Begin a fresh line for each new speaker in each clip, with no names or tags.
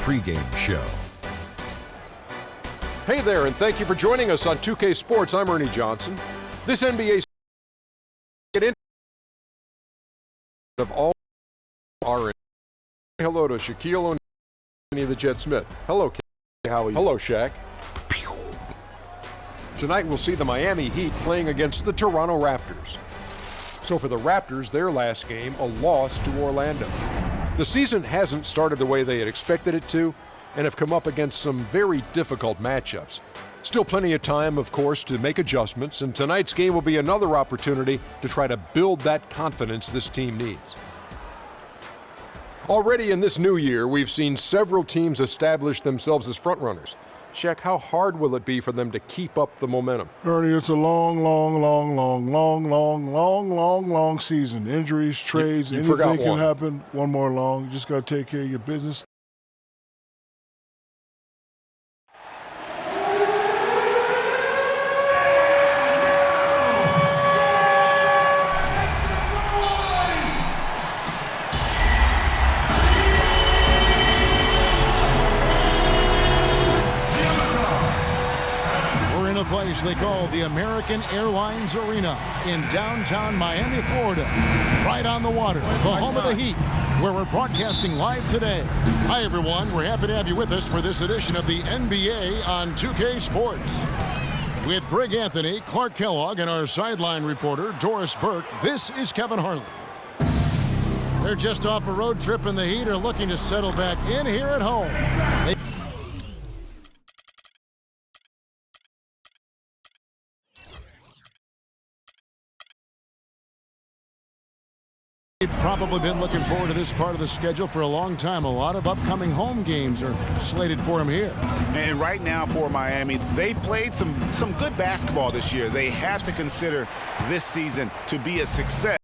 pregame show.
Hey there, and thank you for joining us on 2K Sports. I'm Ernie Johnson. This NBA get in of all are. Hello to Shaquille O'Neal, the Jet Smith. Hello, Ken.
How are you?
Hello, Shaq. Tonight we'll see the Miami Heat playing against the Toronto Raptors. So for the Raptors, their last game, a loss to Orlando. The season hasn't started the way they had expected it to, and have come up against some very difficult matchups. Still plenty of time, of course, to make adjustments, and tonight's game will be another opportunity to try to build that confidence this team needs. Already in this new year, we've seen several teams establish themselves as frontrunners. Shaq, how hard will it be for them to keep up the momentum?
Ernie, it's a long season. Injuries, trades, anything can happen. One more long. You just got to take care of your business.
Place they call the American Airlines Arena in downtown Miami, Florida, right on the water, the home of the Heat, where we're broadcasting live today. Hi, everyone. We're happy to have you with us for this edition of the NBA on 2K Sports. With Greg Anthony, Clark Kellogg, and our sideline reporter, Doris Burke, this is Kevin Harlan. They're just off a road trip, and the Heat are looking to settle back in here at home. They've probably been looking forward to this part of the schedule for a long time. A lot of upcoming home games are slated for them here.
And right now for Miami, they've played some good basketball this year. They have to consider this season to be a success.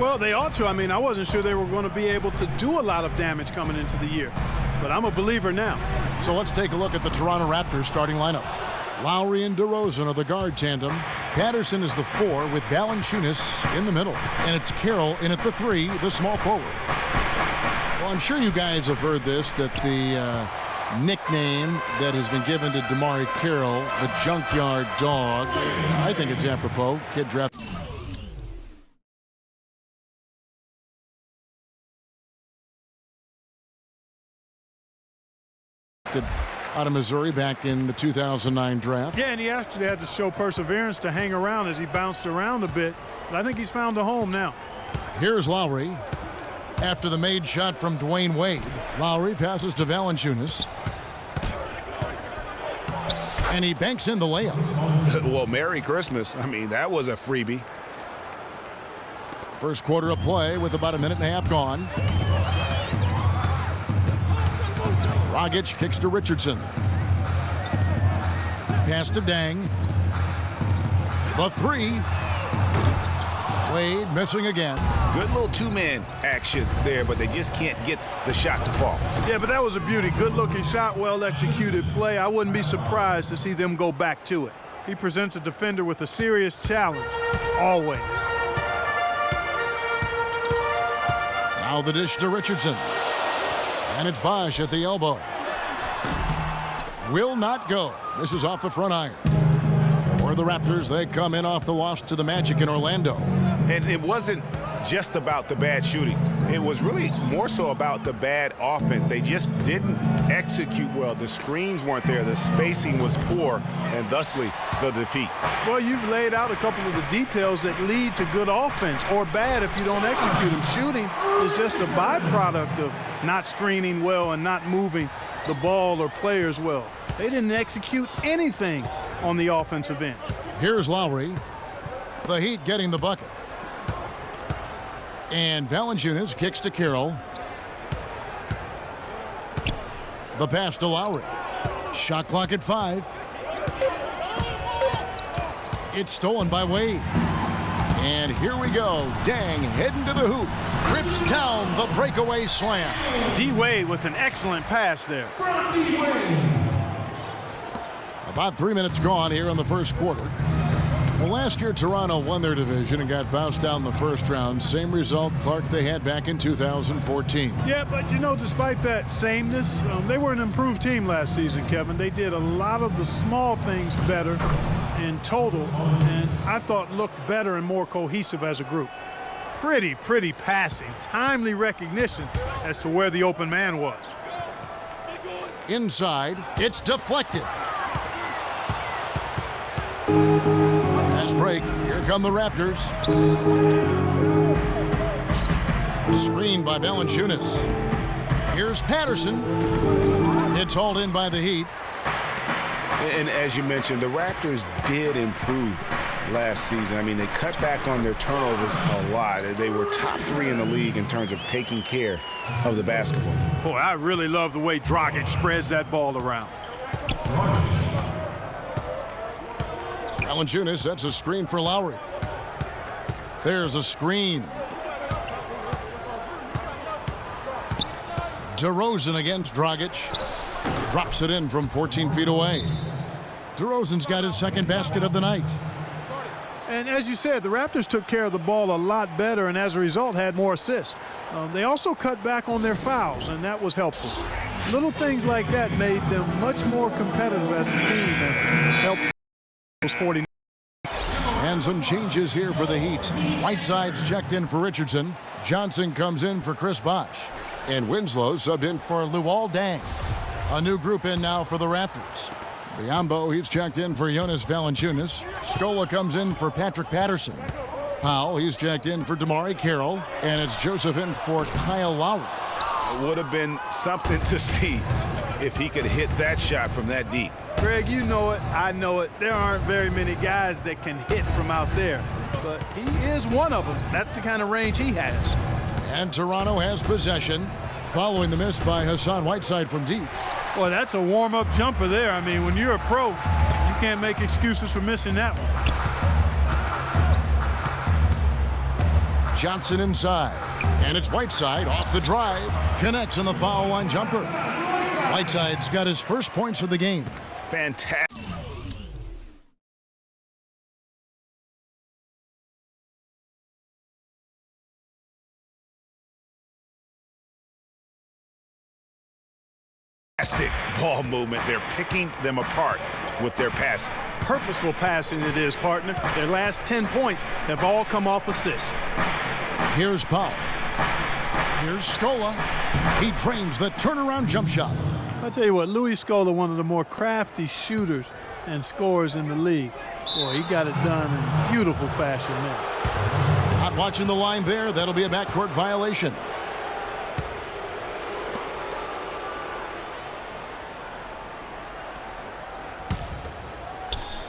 Well, they ought to. I mean, I wasn't sure they were going to be able to do a lot of damage coming into the year. But I'm a believer now.
So let's take a look at the Toronto Raptors starting lineup. Lowry and DeRozan are the guard tandem. Patterson is the 4 with Valanciunas in the middle. And it's Carroll in at the 3, the small forward. Well, I'm sure you guys have heard this, that the nickname that has been given to DeMarre Carroll, the Junkyard Dog, I think it's apropos. Kid drafted. Out of Missouri back in the 2009 draft.
Yeah, and he actually had to show perseverance to hang around as he bounced around a bit. But I think he's found a home now.
Here's Lowry. After the made shot from Dwayne Wade, Lowry passes to Valanciunas. And he banks in the layup.
Well, Merry Christmas. I mean, that was a freebie.
First quarter of play with about a minute and a half gone. Dragic kicks to Richardson. Pass to Dang. The 3. Wade missing again.
Good little two-man action there, but they just can't get the shot to fall.
Yeah, but that was a beauty. Good-looking shot, well-executed play. I wouldn't be surprised to see them go back to it. He presents a defender with a serious challenge, always.
Now the dish to Richardson. And it's Bosh at the elbow. Will not go. This is off the front iron. For the Raptors, they come in off the loss to the Magic in Orlando.
And it wasn't just about the bad shooting. It was really more so about the bad offense. They just didn't execute well. The screens weren't there. The spacing was poor, and thusly the defeat.
Well, you've laid out a couple of the details that lead to good offense, or bad if you don't execute them. Shooting is just a byproduct of not screening well and not moving the ball or players well. They didn't execute anything on the offensive end.
Here's Lowry. The Heat getting the bucket. And Valanciunas kicks to Carroll. The pass to Lowry. Shot clock at 5. It's stolen by Wade. And here we go. Dang heading to the hoop. Rips down the breakaway slam.
D-Wade with an excellent pass there.
About 3 minutes gone here in the first quarter. Well, last year Toronto won their division and got bounced out in the first round. Same result, Clark, they had back in 2014.
Yeah, but you know, despite that sameness, they were an improved team last season, Kevin. They did a lot of the small things better in total, and I thought looked better and more cohesive as a group. Pretty passing, timely recognition as to where the open man was.
Inside, it's deflected. Pass break. Here come the Raptors. Screened by Valanciunas. Here's Patterson. It's hauled in by the Heat.
And as you mentioned, the Raptors did improve last season. I mean, they cut back on their turnovers a lot. They were top 3 in the league in terms of taking care of the basketball.
Boy, I really love the way Dragic spreads that ball around.
Valanciunas sets a screen for Lowry. There's a screen. DeRozan against Dragic. Drops it in from 14 feet away. DeRozan's got his second basket of the night.
And as you said, the Raptors took care of the ball a lot better and as a result had more assists. They also cut back on their fouls, and that was helpful. Little things like that made them much more competitive as a team and helped those 40.
And some changes here for the Heat. Whiteside's checked in for Richardson. Johnson comes in for Chris Bosh. And Winslow subbed in for Luol Deng. A new group in now for the Raptors. Biyombo, he's checked in for Jonas Valanciunas. Scola comes in for Patrick Patterson. Powell, he's checked in for DeMarre Carroll. And it's Joseph in for Kyle Lowry.
It would have been something to see if he could hit that shot from that deep.
Greg, you know it, I know it. There aren't very many guys that can hit from out there, but he is one of them. That's the kind of range he has.
And Toronto has possession, following the miss by Hassan Whiteside from deep.
Well, that's a warm-up jumper there. I mean, when you're a pro, you can't make excuses for missing that one.
Johnson inside, and it's Whiteside off the drive. Connects on the foul line jumper. Whiteside's got his first points of the game.
Fantastic. Ball movement. They're picking them apart with their passing.
Purposeful passing it is, partner. Their last 10 points have all come off assists.
Here's Powell. Here's Scola. He drains the turnaround jump shot.
I'll tell you what, Louis Scola, one of the more crafty shooters and scorers in the league. Boy, he got it done in beautiful fashion there.
Not watching the line there. That'll be a backcourt violation.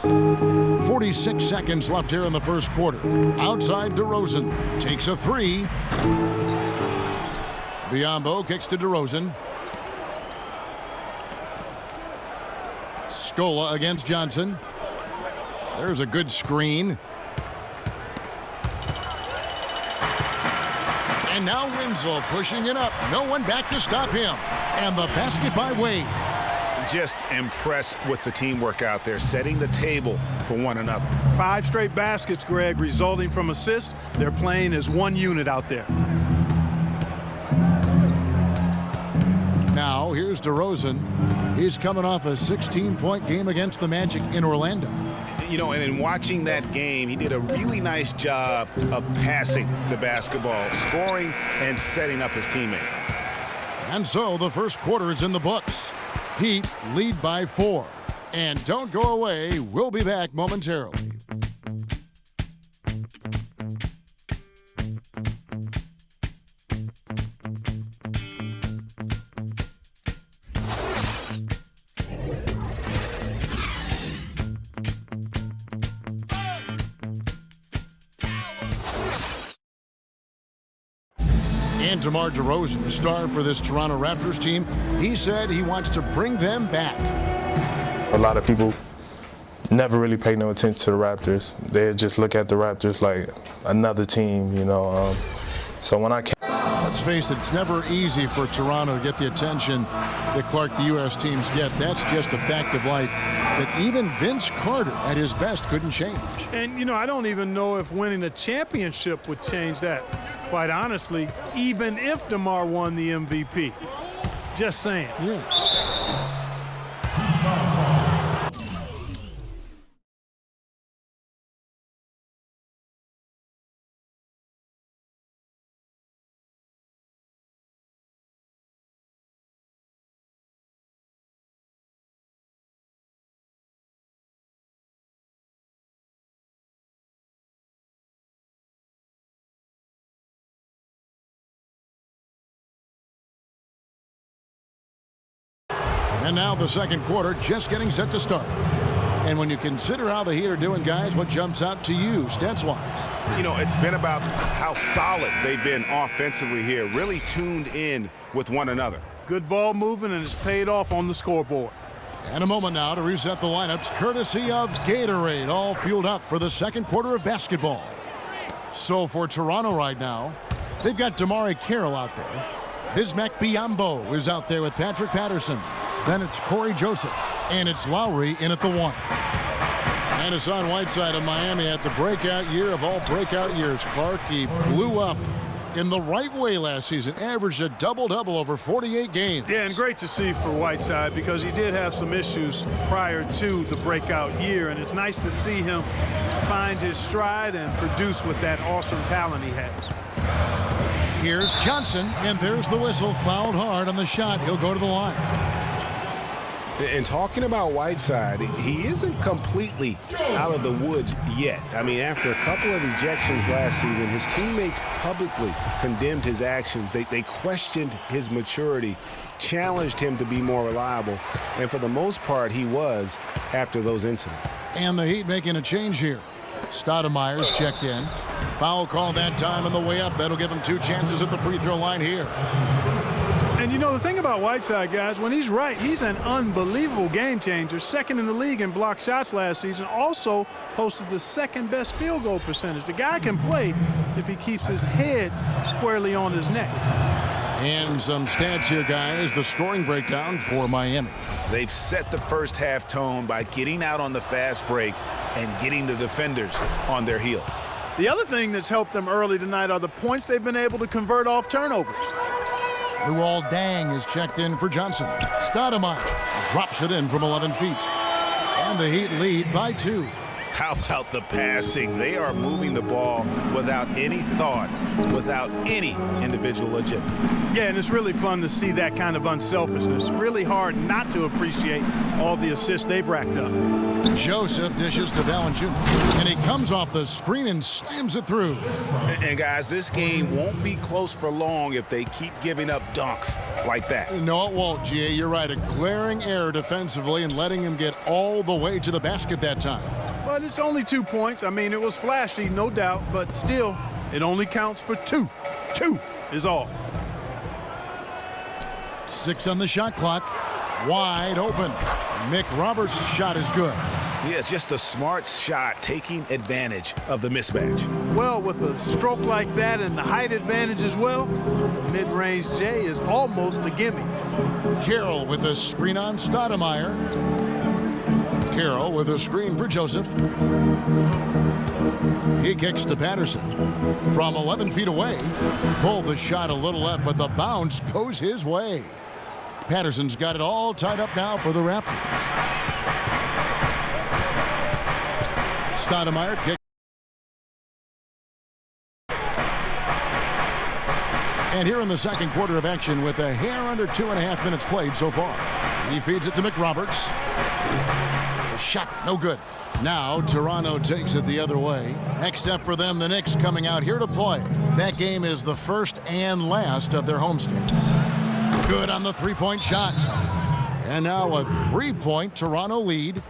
.46 seconds left here in the first quarter. Outside, DeRozan takes a three. Biyombo kicks to DeRozan. Scola against Johnson. There's a good screen. And now Winslow pushing it up. No one back to stop him. And the basket by Wade.
Just impressed with the teamwork out there, setting the table for one another.
5 straight baskets, Greg, resulting from assists. They're playing as one unit out there.
Now here's DeRozan. He's coming off a 16-point game against the Magic in Orlando.
You know, and in watching that game, he did a really nice job of passing the basketball, scoring and setting up his teammates.
And so the first quarter is in the books. Heat lead by 4. And don't go away. We'll be back momentarily. And DeMar DeRozan, the star for this Toronto Raptors team, he said he wants to bring them back.
A lot of people never really pay no attention to the Raptors. They just look at the Raptors like another team, you know. So when I came...
Let's face it, it's never easy for Toronto to get the attention that Clark, the U.S. teams get. That's just a fact of life that even Vince Carter at his best couldn't change.
And, you know, I don't even know if winning a championship would change that, quite honestly, even if DeMar won the MVP. Just saying.
Yeah. And now the second quarter just getting set to start. And when you consider how the Heat are doing, guys, what jumps out to you stats-wise?
You know, it's been about how solid they've been offensively here, really tuned in with one another.
Good ball moving, and it's paid off on the scoreboard.
And a moment now to reset the lineups, courtesy of Gatorade, all fueled up for the second quarter of basketball. So for Toronto right now, they've got Damari Carroll out there. Bismack Biyombo is out there with Patrick Patterson. Then it's Corey Joseph, and it's Lowry in at the 1. And Hassan Whiteside of Miami had the breakout year of all breakout years. Clark, he blew up in the right way last season, averaged a double-double over 48 games.
Yeah, and great to see for Whiteside because he did have some issues prior to the breakout year, and it's nice to see him find his stride and produce with that awesome talent he has.
Here's Johnson, and there's the whistle. Fouled hard on the shot. He'll go to the line.
And talking about Whiteside, he isn't completely out of the woods yet. I mean, after a couple of ejections last season, his teammates publicly condemned his actions. They questioned his maturity, challenged him to be more reliable, and for the most part, he was after those incidents.
And the Heat making a change here. Stoudemire's checked in. Foul call that time on the way up. That'll give him 2 chances at the free throw line here.
And you know, the thing about Whiteside, guys, when he's right, he's an unbelievable game changer. Second in the league in blocked shots last season. Also posted the second best field goal percentage. The guy can play if he keeps his head squarely on his neck.
And some stats here, guys. The scoring breakdown for Miami.
They've set the first half tone by getting out on the fast break and getting the defenders on their heels.
The other thing that's helped them early tonight are the points they've been able to convert off turnovers.
Luol Deng is checked in for Johnson. Stoudemire drops it in from 11 feet. And the Heat lead by 2.
How about the passing? They are moving the ball without any thought, without any individual agenda.
Yeah, and it's really fun to see that kind of unselfishness. Really hard not to appreciate all the assists they've racked up.
Joseph dishes to Valanciunas, and he comes off the screen and slams it through.
And guys, this game won't be close for long if they keep giving up dunks like that.
No, it won't, G.A. You're right. A glaring error defensively and letting him get all the way to the basket that time.
But it's only 2 points. I mean, it was flashy, no doubt, but still, it only counts for 2. 2 is all.
6 on the shot clock. Wide open. Mick Roberts' shot is good.
Yeah, it's just a smart shot, taking advantage of the mismatch.
Well, with a stroke like that and the height advantage as well, mid-range J is almost a gimme.
Carroll with a screen on Stoudemire. Carroll with a screen for Joseph. He kicks to Patterson from 11 feet away. Pulled the shot a little left, but the bounce goes his way. Patterson's got it all tied up now for the Raptors. Stoudemire kick. And here in the second quarter of action with a hair under 2.5 minutes played so far. He feeds it to Mick Roberts. The shot, no good. Now Toronto takes it the other way. Next up for them, the Knicks coming out here to play. That game is the first and last of their homestand. Good on the 3-point shot. And now a 3-point Toronto lead,